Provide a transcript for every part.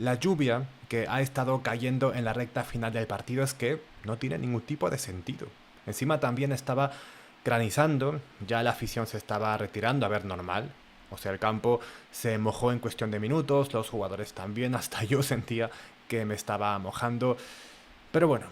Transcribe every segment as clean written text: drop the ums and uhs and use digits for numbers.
La lluvia que ha estado cayendo en la recta final del partido es que no tiene ningún tipo de sentido. Encima también estaba granizando, ya la afición se estaba retirando, a ver, normal. O sea, el campo se mojó en cuestión de minutos, los jugadores también, hasta yo sentía que me estaba mojando. Pero bueno,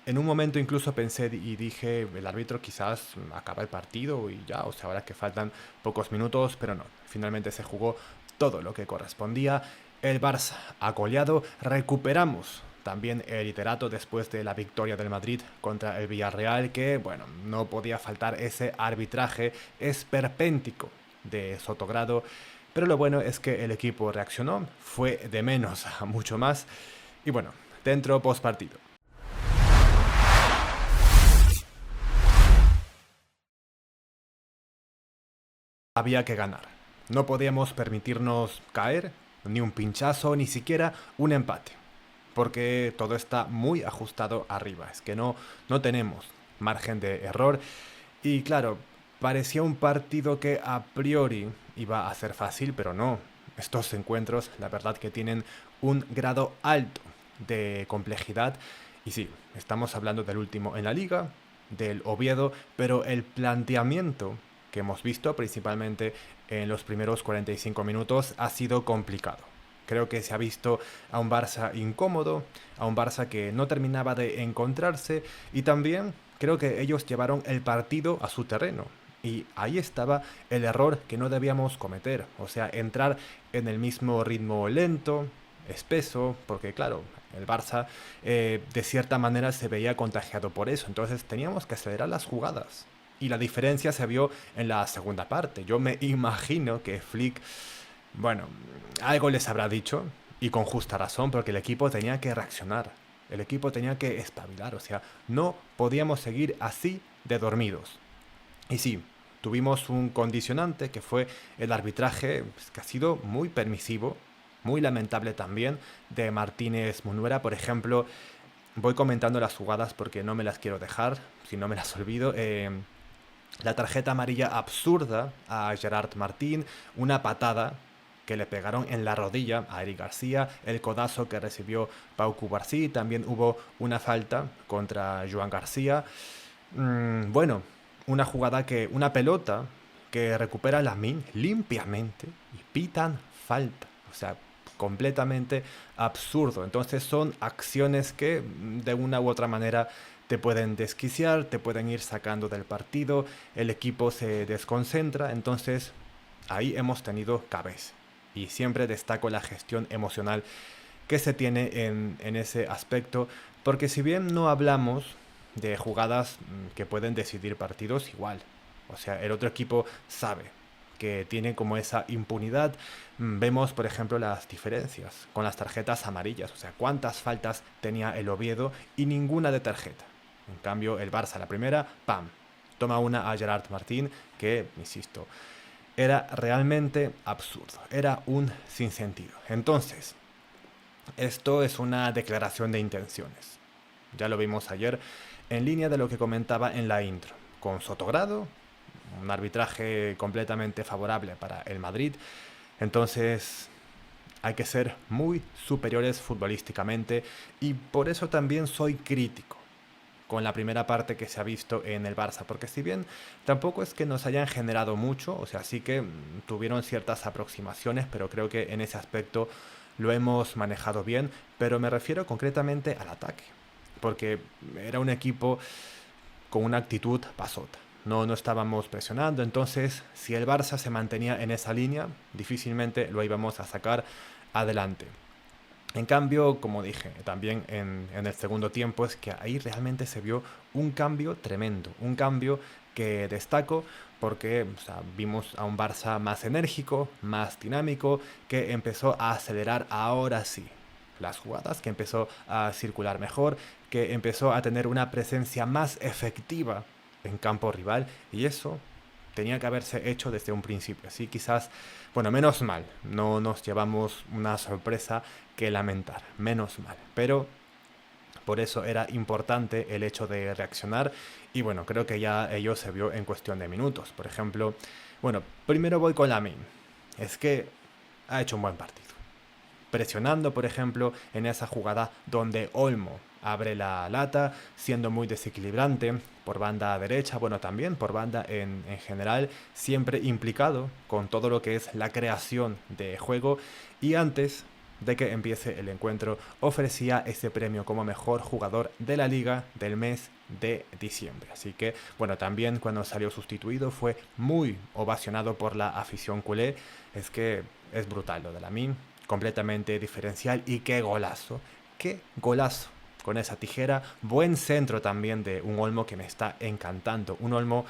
en un momento incluso pensé y dije, el árbitro quizás acaba el partido y ya, o sea, ahora que faltan pocos minutos, pero no, finalmente se jugó todo lo que correspondía. El Barça ha goleado, recuperamos también el liderato después de la victoria del Madrid contra el Villarreal, que, bueno, no podía faltar ese arbitraje esperpéntico de Sotogrado, pero lo bueno es que el equipo reaccionó, fue de menos a mucho más, y bueno, dentro post partido. Había que ganar. No podíamos permitirnos caer, ni un pinchazo, ni siquiera un empate. Porque todo está muy ajustado arriba. Es que no tenemos margen de error. Y claro, parecía un partido que a priori iba a ser fácil, pero no. Estos encuentros, la verdad que tienen un grado alto de complejidad. Y sí, estamos hablando del último en la liga, del Oviedo, pero el planteamiento que hemos visto principalmente en los primeros 45 minutos ha sido complicado. Creo que se ha visto a un Barça incómodo, a un Barça que no terminaba de encontrarse y también creo que ellos llevaron el partido a su terreno. Y ahí estaba el error que no debíamos cometer, o sea, entrar en el mismo ritmo lento, espeso, porque claro, el Barça de cierta manera se veía contagiado por eso, entonces teníamos que acelerar las jugadas. Y la diferencia se vio en la segunda parte. Yo me imagino que Flick, bueno, algo les habrá dicho, y con justa razón, porque el equipo tenía que reaccionar. El equipo tenía que espabilar, o sea, no podíamos seguir así de dormidos. Y sí, tuvimos un condicionante que fue el arbitraje, pues, que ha sido muy permisivo, muy lamentable también, de Martínez Munuera, por ejemplo. Voy comentando las jugadas porque no me las quiero dejar, si no me las olvido. La tarjeta amarilla absurda a Gerard Martín, una patada que le pegaron en la rodilla a Eric García, el codazo que recibió Pau Cubarsí, también hubo una falta contra Joan García. Bueno, una pelota que recupera Lamine limpiamente y pitan falta. O sea, completamente absurdo. Entonces son acciones que de una u otra manera te pueden desquiciar, te pueden ir sacando del partido, el equipo se desconcentra, entonces ahí hemos tenido cabeza. Y siempre destaco la gestión emocional que se tiene en ese aspecto, porque si bien no hablamos de jugadas que pueden decidir partidos, igual. O sea, el otro equipo sabe que tiene como esa impunidad. Vemos, por ejemplo, las diferencias con las tarjetas amarillas. O sea, cuántas faltas tenía el Oviedo y ninguna de tarjeta. En cambio, el Barça, la primera, ¡pam! Toma una a Gerard Martín, que, insisto, era realmente absurdo. Era un sinsentido. Entonces, esto es una declaración de intenciones. Ya lo vimos ayer, en línea de lo que comentaba en la intro. Con Sotogrado, un arbitraje completamente favorable para el Madrid. Entonces, hay que ser muy superiores futbolísticamente y por eso también soy crítico con la primera parte que se ha visto en el Barça, porque si bien tampoco es que nos hayan generado mucho, o sea, sí que tuvieron ciertas aproximaciones, pero creo que en ese aspecto lo hemos manejado bien, pero me refiero concretamente al ataque, porque era un equipo con una actitud pasota. No estábamos presionando, entonces si el Barça se mantenía en esa línea, difícilmente lo íbamos a sacar adelante. En cambio, como dije, también en el segundo tiempo es que ahí realmente se vio un cambio tremendo, un cambio que destaco porque, o sea, vimos a un Barça más enérgico, más dinámico, que empezó a acelerar ahora sí las jugadas, que empezó a circular mejor, que empezó a tener una presencia más efectiva en campo rival y eso tenía que haberse hecho desde un principio. Así quizás, bueno, menos mal, no nos llevamos una sorpresa que lamentar, menos mal. Pero por eso era importante el hecho de reaccionar y bueno, creo que ya ello se vio en cuestión de minutos. Por ejemplo, bueno, primero voy con Lamine. Es que ha hecho un buen partido. presionando, por ejemplo, en esa jugada donde Olmo abre la lata, siendo muy desequilibrante por banda derecha, bueno, también por banda en general, siempre implicado con todo lo que es la creación de juego, y antes de que empiece el encuentro ofrecía ese premio como mejor jugador de la liga del mes de diciembre. Así que, bueno, también cuando salió sustituido fue muy ovacionado por la afición culé. Es que es brutal lo de Lamine, completamente diferencial, y qué golazo con esa tijera. Buen centro también de un Olmo que me está encantando, un Olmo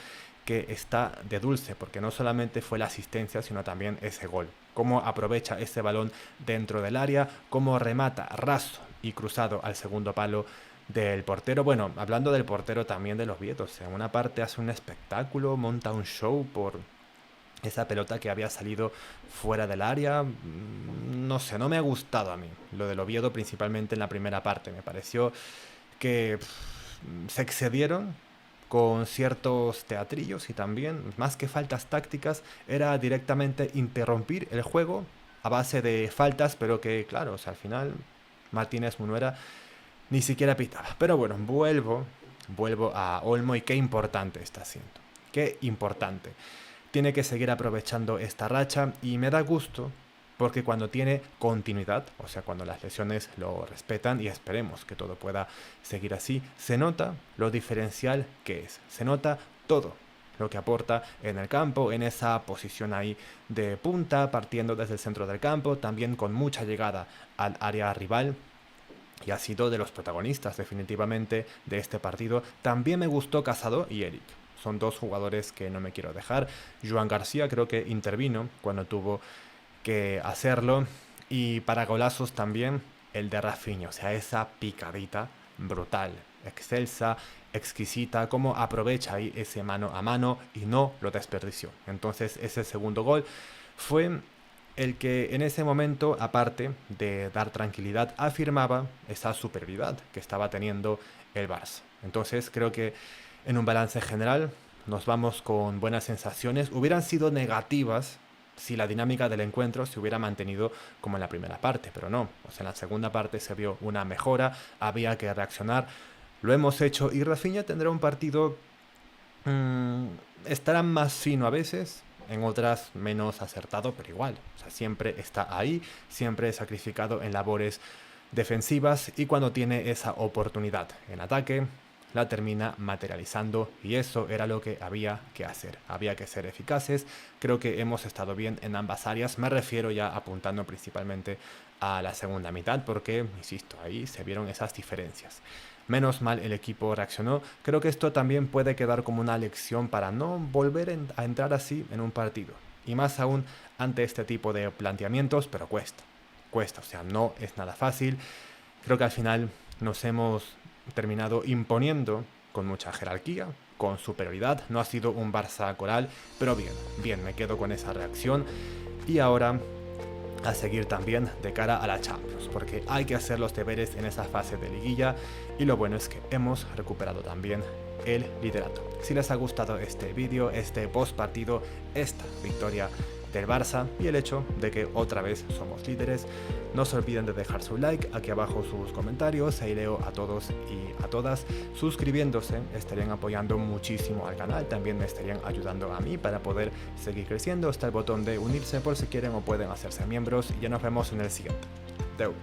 que está de dulce, porque no solamente fue la asistencia, sino también ese gol. Cómo aprovecha ese balón dentro del área, cómo remata raso y cruzado al segundo palo del portero. Bueno, hablando del portero también de los Vietos, en una parte hace un espectáculo, monta un show por esa pelota que había salido fuera del área. No sé, no me ha gustado a mí lo del Oviedo, principalmente en la primera parte. Me pareció que se excedieron con ciertos teatrillos, y también, más que faltas tácticas, era directamente interrumpir el juego a base de faltas, pero que, claro, o sea, al final Martínez Munuera ni siquiera pitaba. Pero bueno, vuelvo a Olmo, y qué importante está siendo. Qué importante. Tiene que seguir aprovechando esta racha, y me da gusto porque cuando tiene continuidad, o sea, cuando las lesiones lo respetan, y esperemos que todo pueda seguir así, se nota lo diferencial que es. Se nota todo lo que aporta en el campo, en esa posición ahí de punta, partiendo desde el centro del campo, también con mucha llegada al área rival, y ha sido de los protagonistas definitivamente de este partido. También me gustó Casado y Eric. Son dos jugadores que no me quiero dejar. Joan García creo que intervino cuando tuvo que hacerlo. Y para golazos también el de Rafinha, o sea, esa picadita brutal, excelsa, exquisita, cómo aprovecha ahí ese mano a mano y no lo desperdició. Entonces ese segundo gol fue el que en ese momento, aparte de dar tranquilidad, afirmaba esa superioridad que estaba teniendo el Barça. Entonces creo que en un balance general nos vamos con buenas sensaciones. Hubieran sido negativas si la dinámica del encuentro se hubiera mantenido como en la primera parte, pero no. O sea, en la segunda parte se vio una mejora, había que reaccionar. Lo hemos hecho, y Rafinha tendrá un partido... estará más fino a veces, en otras menos acertado, pero igual. O sea, siempre está ahí, siempre sacrificado en labores defensivas, y cuando tiene esa oportunidad en ataque, la termina materializando, y eso era lo que había que hacer. Había que ser eficaces. Creo que hemos estado bien en ambas áreas. Me refiero ya apuntando principalmente a la segunda mitad, porque, insisto, ahí se vieron esas diferencias. Menos mal el equipo reaccionó. Creo que esto también puede quedar como una lección para no volver a entrar así en un partido. Y más aún ante este tipo de planteamientos, pero cuesta. Cuesta, o sea, no es nada fácil. Creo que al final nos hemos terminado imponiendo con mucha jerarquía, con superioridad. No ha sido un Barça coral, pero bien, me quedo con esa reacción. Y ahora a seguir también de cara a la Champions, porque hay que hacer los deberes en esa fase de liguilla, y lo bueno es que hemos recuperado también el liderato. Si les ha gustado este vídeo, este post partido, esta victoria del Barça y el hecho de que otra vez somos líderes, no se olviden de dejar su like, aquí abajo sus comentarios, ahí leo a todos y a todas. Suscribiéndose estarían apoyando muchísimo al canal, también me estarían ayudando a mí para poder seguir creciendo. Está el botón de unirse por si quieren o pueden hacerse miembros, y ya nos vemos en el siguiente. Deu.